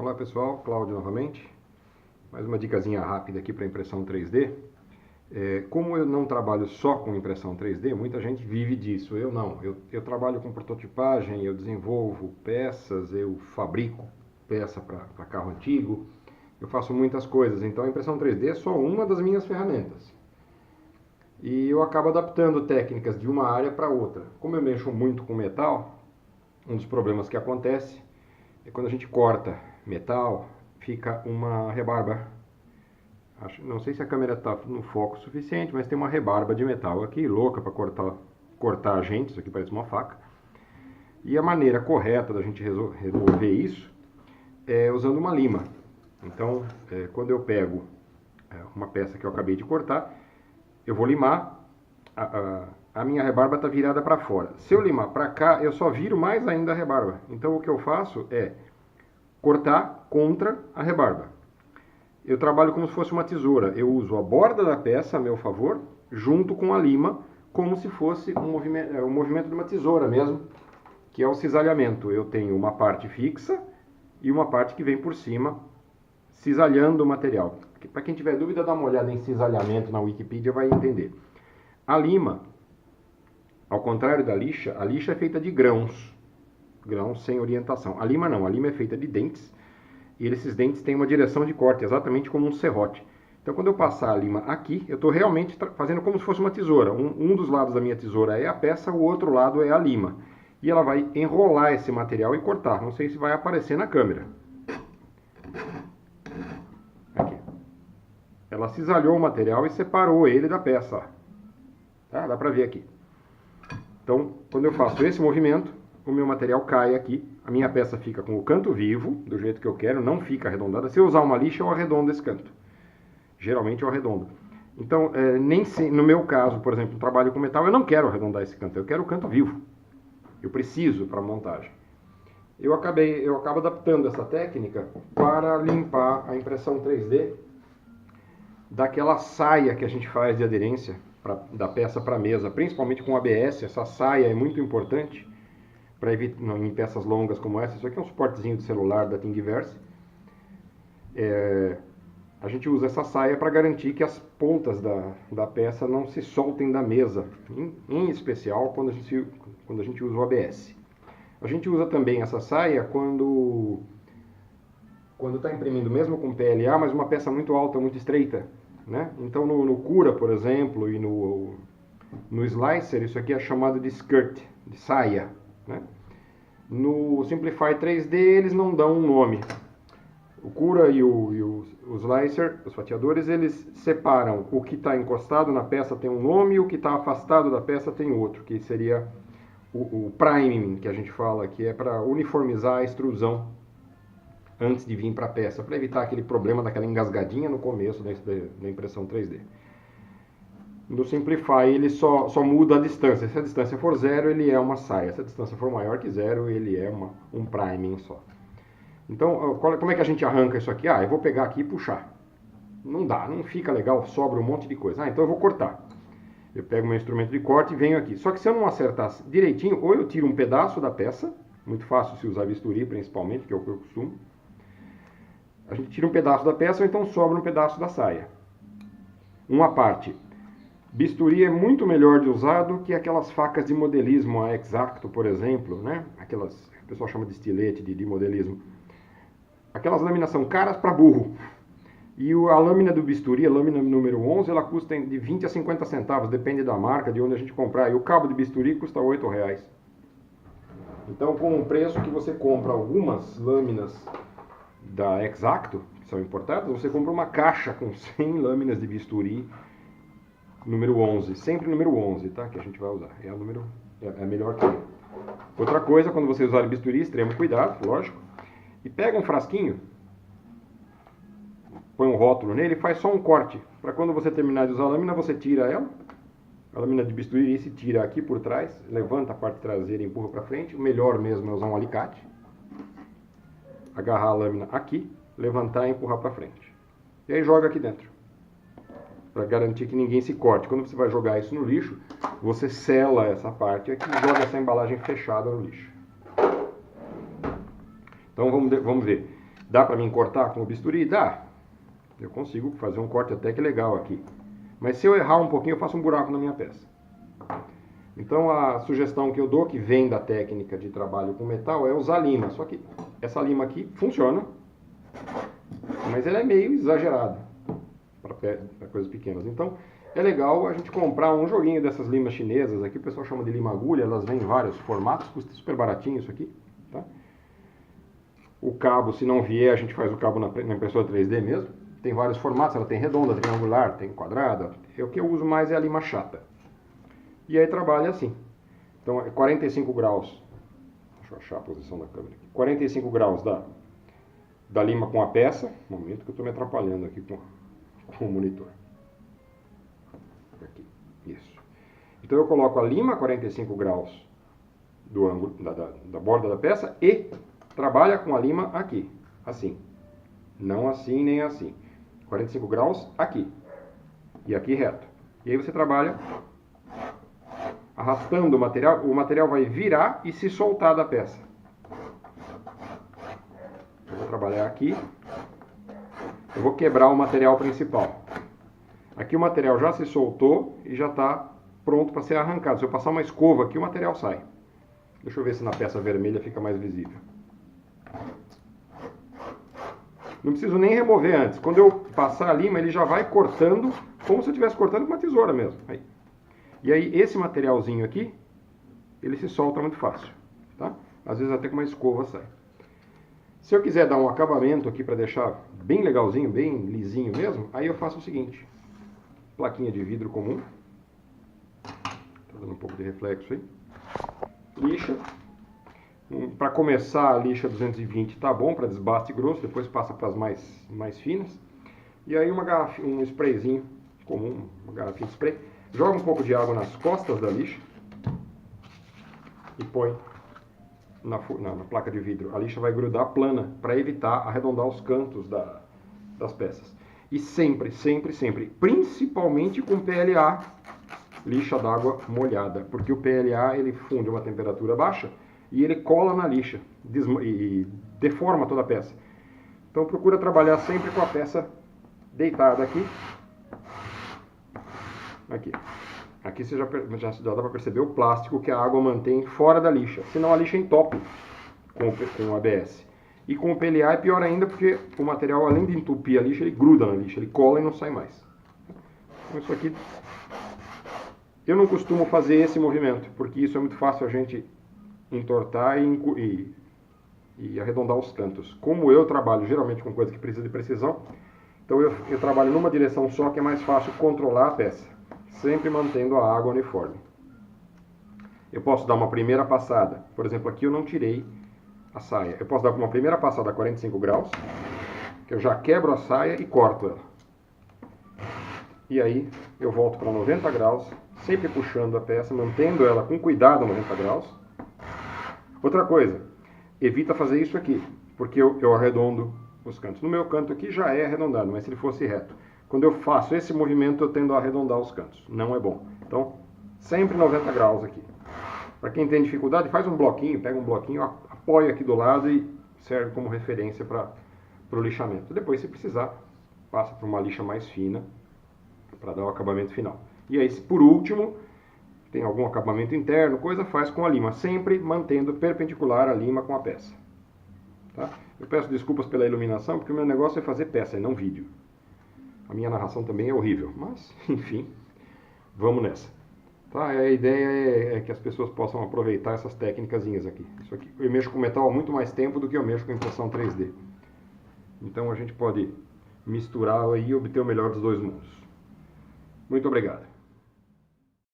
Olá pessoal, Cláudio novamente. Mais uma dicasinha rápida aqui para impressão 3D. Como eu não trabalho só com impressão 3D, muita gente vive disso. Eu não. Eu trabalho com prototipagem, eu desenvolvo peças, eu fabrico peça para carro antigo. Eu faço muitas coisas, então a impressão 3D é só uma das minhas ferramentas. E eu acabo adaptando técnicas de uma área para outra. Como eu mexo muito com metal, um dos problemas que acontece é quando a gente corta metal, fica uma rebarba. Não sei se a câmera está no foco suficiente, mas tem uma rebarba de metal aqui, louca para cortar a gente. Isso aqui parece uma faca. E a maneira correta da gente resolver isso é usando uma lima. Então, quando eu pego uma peça que eu acabei de cortar, eu vou limar. A minha rebarba está virada para fora. Se eu limar para cá, eu só viro mais ainda a rebarba. Então, o que eu faço é cortar contra a rebarba. Eu trabalho como se fosse uma tesoura. Eu uso a borda da peça a meu favor, junto com a lima, como se fosse um movimento de uma tesoura mesmo, que é o cisalhamento. Eu tenho uma parte fixa e uma parte que vem por cima, cisalhando o material. Para quem tiver dúvida, dá uma olhada em cisalhamento na Wikipedia, vai entender. A lima, ao contrário da lixa, a lixa é feita de grãos sem orientação. A lima não, a lima é feita de dentes, e esses dentes têm uma direção de corte, exatamente como um serrote. Então, quando eu passar a lima aqui, eu estou realmente fazendo como se fosse uma tesoura. Um dos lados da minha tesoura é a peça, o outro lado é a lima. E ela vai enrolar esse material e cortar. Não sei se vai aparecer na câmera. Aqui. Ela cisalhou o material e separou ele da peça. Tá? Dá para ver aqui. Então, quando eu faço esse movimento, o meu material cai aqui. A minha peça fica com o canto vivo, do jeito que eu quero, não fica arredondada. Se eu usar uma lixa, eu arredondo esse canto. Geralmente eu arredondo. Então, no meu caso, por exemplo, trabalho com metal, eu não quero arredondar esse canto, eu quero o canto vivo. Eu preciso para a montagem. Eu acabo adaptando essa técnica para limpar a impressão 3D daquela saia que a gente faz de aderência da peça para a mesa, principalmente com ABS. Essa saia é muito importante para evitar em peças longas como essa. Isso aqui é um suportezinho de celular da Thingiverse. A gente usa essa saia para garantir que as pontas da peça não se soltem da mesa, em especial quando a gente usa o ABS. A gente usa também essa saia quando está imprimindo mesmo com PLA, mas uma peça muito alta, muito estreita, né? Então no Cura, por exemplo, e no Slicer, isso aqui é chamado de skirt, de saia, né? No Simplify 3D eles não dão um nome. O Cura e o Slicer, os fatiadores, eles separam o que está encostado na peça tem um nome e o que está afastado da peça tem outro, que seria o priming, que a gente fala, que é para uniformizar a extrusão antes de vir para a peça, para evitar aquele problema daquela engasgadinha no começo da impressão 3D. No Simplify ele só muda a distância. Se a distância for zero, ele é uma saia. Se a distância for maior que zero, ele é um priming só. Então, como é que a gente arranca isso aqui? Eu vou pegar aqui e puxar. Não dá, não fica legal, sobra um monte de coisa. Então eu vou cortar. Eu pego meu instrumento de corte e venho aqui. Só que se eu não acertar direitinho, ou eu tiro um pedaço da peça, muito fácil se usar bisturi principalmente, que é o que eu costumo. A gente tira um pedaço da peça ou então sobra um pedaço da saia. Uma parte. Bisturi é muito melhor de usar do que aquelas facas de modelismo, a X-Acto, por exemplo, né? Aquelas que o pessoal chama de estilete, de modelismo. Aquelas lâminas são caras para burro. E a lâmina do bisturi, a lâmina número 11, ela custa de 20 a 50 centavos, depende da marca, de onde a gente comprar. E o cabo de bisturi custa R$8. Então, com o preço que você compra algumas lâminas da X-Acto, que são importadas, você compra uma caixa com 100 lâminas de bisturi número 11. Sempre o número 11, tá? Que a gente vai usar. É melhor que ele. Outra coisa, quando você usar bisturi, extremo cuidado, lógico. E pega um frasquinho, põe um rótulo nele e faz só um corte. Para quando você terminar de usar a lâmina, você tira ela. A lâmina de bisturi se tira aqui por trás, levanta a parte traseira e empurra para frente. O melhor mesmo é usar um alicate. Agarrar a lâmina aqui, levantar e empurrar para frente. E aí joga aqui dentro, para garantir que ninguém se corte. Quando você vai jogar isso no lixo, você sela essa parte aqui e joga essa embalagem fechada no lixo. Então vamos ver. Dá para mim cortar com o bisturi? Dá. Eu consigo fazer um corte até que legal aqui. Mas se eu errar um pouquinho, eu faço um buraco na minha peça. Então a sugestão que eu dou, que vem da técnica de trabalho com metal, é usar lima. Só que essa lima aqui funciona, mas ela é meio exagerada para coisas pequenas. Então é legal a gente comprar um joguinho dessas limas chinesas aqui, o pessoal chama de lima agulha, elas vêm em vários formatos, custa super baratinho isso aqui, tá? O cabo, se não vier, a gente faz o cabo na impressora 3D mesmo. Tem vários formatos, ela tem redonda, triangular, tem quadrada. O que eu uso mais é a lima chata. E aí trabalha assim. Então é 45 graus. Deixa eu achar a posição da câmera aqui. 45 graus da lima com a peça. Um momento que eu estou me atrapalhando aqui com o monitor. Aqui. Isso. Então eu coloco a lima a 45 graus do ângulo da borda da peça e trabalha com a lima aqui. Assim. Não assim nem assim. 45 graus aqui. E aqui reto. E aí você trabalha arrastando o material vai virar e se soltar da peça. Eu vou trabalhar aqui. Eu vou quebrar o material principal. Aqui o material já se soltou e já está pronto para ser arrancado. Se eu passar uma escova aqui, o material sai. Deixa eu ver se na peça vermelha fica mais visível. Não preciso nem remover antes. Quando eu passar a lima, ele já vai cortando, como se eu estivesse cortando com uma tesoura mesmo. Aí. E aí esse materialzinho aqui, ele se solta muito fácil, tá? Às vezes até com uma escova sai. Se eu quiser dar um acabamento aqui para deixar bem legalzinho, bem lisinho mesmo, aí eu faço o seguinte. Plaquinha de vidro comum. Tá dando um pouco de reflexo aí. Lixa. Para começar a lixa 220 tá bom, para desbaste grosso, depois passa para as mais finas. E aí um sprayzinho comum, uma garrafinha de spray. Joga um pouco de água nas costas da lixa e põe na placa de vidro. A lixa vai grudar plana para evitar arredondar os cantos das peças. E sempre, sempre, sempre, principalmente com PLA, lixa d'água molhada, porque o PLA ele funde a uma temperatura baixa e ele cola na lixa e deforma toda a peça. Então procura trabalhar sempre com a peça deitada aqui. Aqui você já dá para perceber o plástico que a água mantém fora da lixa, senão a lixa entope com o ABS. E com o PLA é pior ainda porque o material, além de entupir a lixa, ele gruda na lixa, ele cola e não sai mais. Então isso aqui, eu não costumo fazer esse movimento, porque isso é muito fácil a gente entortar e arredondar os cantos. Como eu trabalho geralmente com coisa que precisa de precisão, então eu trabalho numa direção só, que é mais fácil controlar a peça, sempre mantendo a água uniforme. Eu posso dar uma primeira passada, por exemplo, aqui eu não tirei a saia. Eu posso dar uma primeira passada a 45 graus, que eu já quebro a saia e corto ela. E aí eu volto para 90 graus, sempre puxando a peça, mantendo ela com cuidado a 90 graus. Outra coisa, evita fazer isso aqui, porque eu arredondo os cantos. No meu canto aqui já é arredondado, mas se ele fosse reto. Quando eu faço esse movimento, eu tendo a arredondar os cantos. Não é bom. Então, sempre 90 graus aqui. Para quem tem dificuldade, faz um bloquinho, pega um bloquinho, apoia aqui do lado e serve como referência para o lixamento. Depois, se precisar, passa para uma lixa mais fina para dar o acabamento final. E aí, por último, tem algum acabamento interno, coisa, faz com a lima, sempre mantendo perpendicular a lima com a peça. Tá? Eu peço desculpas pela iluminação, porque o meu negócio é fazer peça e não vídeo. A minha narração também é horrível, mas, enfim, vamos nessa. Tá? A ideia é que as pessoas possam aproveitar essas técnicazinhas aqui. Isso aqui. Eu mexo com metal há muito mais tempo do que eu mexo com impressão 3D. Então a gente pode misturar e obter o melhor dos dois mundos. Muito obrigado.